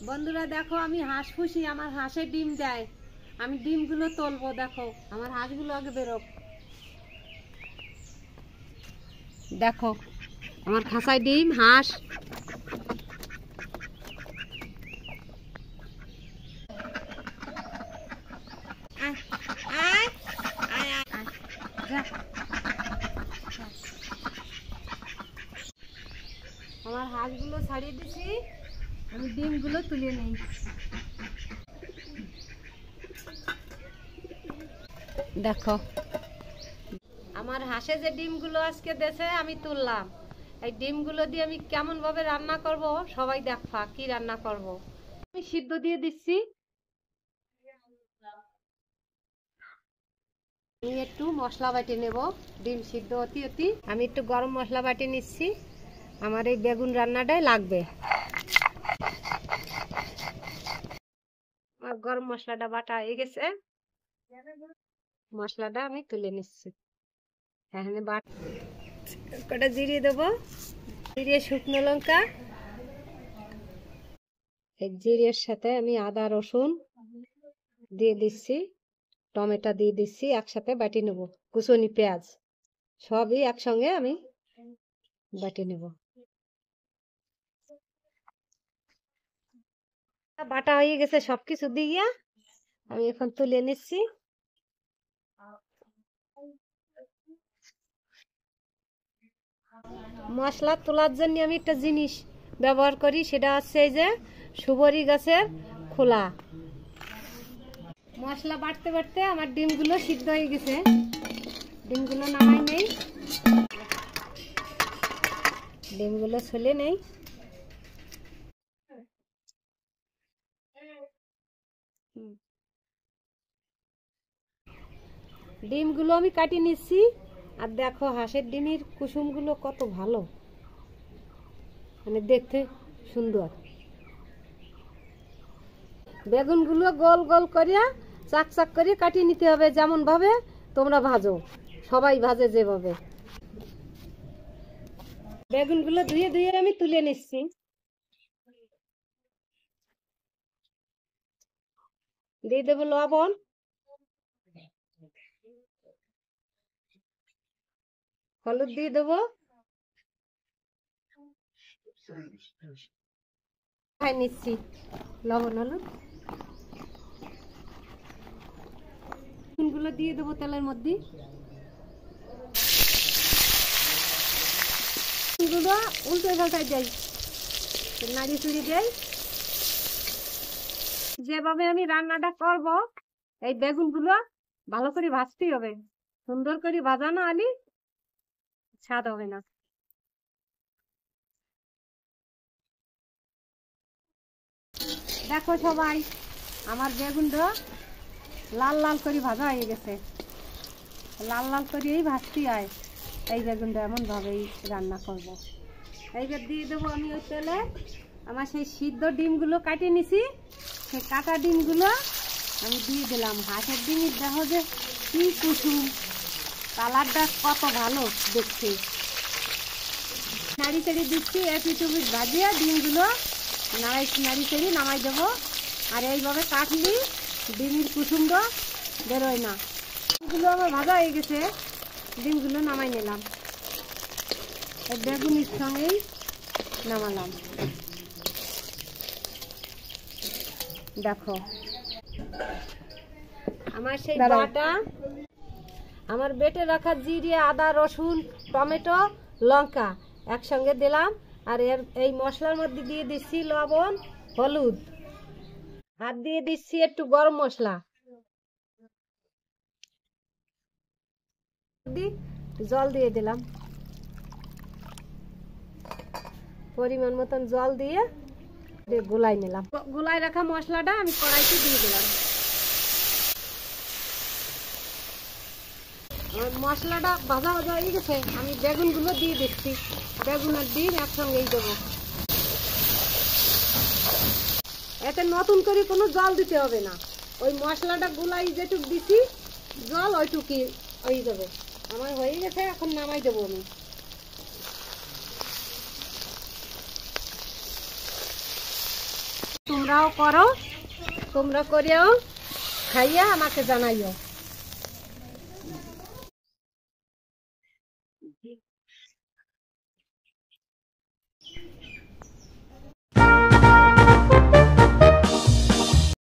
বন্ধুরা দেখো, আমি হাঁস পুষি, আমার হাঁসে ডিম দেয়। আমি ডিমগুলো তুলবো। দেখো আমার হাঁসগুলো আগে বেরোক। দেখো আমার খাঁচায় ডিম, হাঁস। আমার হাঁসগুলো ছাড়িয়ে দিছি, আমি ডিমগুলো তুলে নেই। দেখো আমার হাঁসে যে ডিমগুলো আজকে দেছে আমি তুললাম। এই ডিমগুলো দিয়ে আমি কেমন ভাবে রান্না করব সবাই দেখবা। কি রান্না করব, আমি সিদ্ধ দিয়ে দিচ্ছি। আমি একটু মশলা বাটি নেব। ডিম সিদ্ধ অতি অতি আমি একটু গরম মশলা বাটি নিচ্ছি। আমার এই বেগুন রান্নাটাই লাগবে। আর গরম মশলাটা বাটা হয়ে গেছে, মশলাটা আমি তুলে নিচ্ছি। এখানে কটা জিরিয়ে দেবো, জিরিয়ে শুকনো লঙ্কা। এই জিরের সাথে আমি আদা রসুন দিয়ে দিচ্ছি, টমেটো দিয়ে দিচ্ছি, একসাথে বাটি নেব। কুচনি পেঁয়াজ সবই একসঙ্গে আমি বাটি নেব। বাটা হয়ে গেছে সবকিছু দিয়ে, আমি এখন তুলে নিচ্ছি। মশলা তোলার জন্য আমি একটা জিনিস ব্যবহার করি, সেটা হচ্ছে এই যে সুপারি গাছের খোলা। মশলা বাটতে বাটতে আমার ডিমগুলো সিদ্ধ হয়ে গেছে, ডিমগুলো নামাই নেই, ডিমগুলো ছুলে নেই। ডিমগুলো আমি কাটি নিচ্ছি। আর দেখো হাঁসের ডিমের কুসুমগুলো কত ভালো, মানে দেখতে সুন্দর। বেগুনগুলো গোল গোল করিয়া চাক চাক করে কাটিয়ে নিতে হবে, যেমন ভাবে তোমরা ভাজো, সবাই ভাজে যেভাবে। বেগুনগুলো ধুয়ে ধুয়ে আমি তুলে নিচ্ছি। দিয়ে দেবো লবণ, হলুদ দিয়ে দেবো, খাই নিচ্ছি লবণ হলুদ। বেগুনগুলো দিয়ে দেবো তেলের মধ্যে। উল্টে পাল্টাই যাই, নাড়ি চুড়ি দেয়। যেভাবে আমি রান্নাটা করব, এই বেগুনগুলো ভালো করে ভাজতেই হবে। সুন্দর করে ভাজা না আলি স্বাদ হবে না। দেখো সবাই, আমার বেগুনটা লাল লাল করে ভাজা হয়ে গেছে। লাল লাল করেই ভাজতে হয় এই বেগুনটা, এমন ভাবেই রান্না করব। এইবার দিয়ে দেবো আমি ওই তেলে আমার সেই সিদ্ধ ডিমগুলো কাটিয়ে নিছি, সেই কাটা ডিমগুলো আমি দিয়ে দিলাম। হাঁসের ডিমের দেখো যে কি কুসুম, কালারটা কত ভালো দেখতে। নাড়ি চেড়ি দিচ্ছি, একটু চুপিট ভাজিয়ে ডিমগুলো নাড়ি চেড়ি নামাই দেবো। আর এইভাবে কাটলি ডিমের কুসুমটা বেরোয় না। ডিমগুলো আমার ভাজা হয়ে গেছে, ডিমগুলো নামাই নিলাম, বেগুনের সঙ্গেই নামালাম। দেখো আমার সেই বাটা, আমার বেটে রাখা জিরে আদা রসুন টমেটো লঙ্কা একসঙ্গে দিলাম। আর এই মশলার মধ্যে দিয়ে দিচ্ছি লবণ হলুদ, আর দিয়ে দিচ্ছি একটু গরম মশলা, জল দিয়ে দিলাম, পরিমাণ মতন জল দিয়ে গোলাই নিলাম। গোলাই রাখা মশলাটা আমি কড়াইতে দিয়ে দিলাম। মশলাটা ভাজা ভাজা হয়ে গেছে, আমি বেগুনগুলো দিয়ে দিচ্ছি। বেগুন আর ডিম একসঙ্গেই দেবো। এতে নতুন করে কোনো জল দিতে হবে না, ওই মশলাটা গোলাই যেটুক দিছি জল ওইটুকুই হয়ে যাবে। আমার হয়ে গেছে, এখন নামাই দেবো আমি। তোমরাও করো, তোমরা করিও খাইয়া আমাকে জানাইও।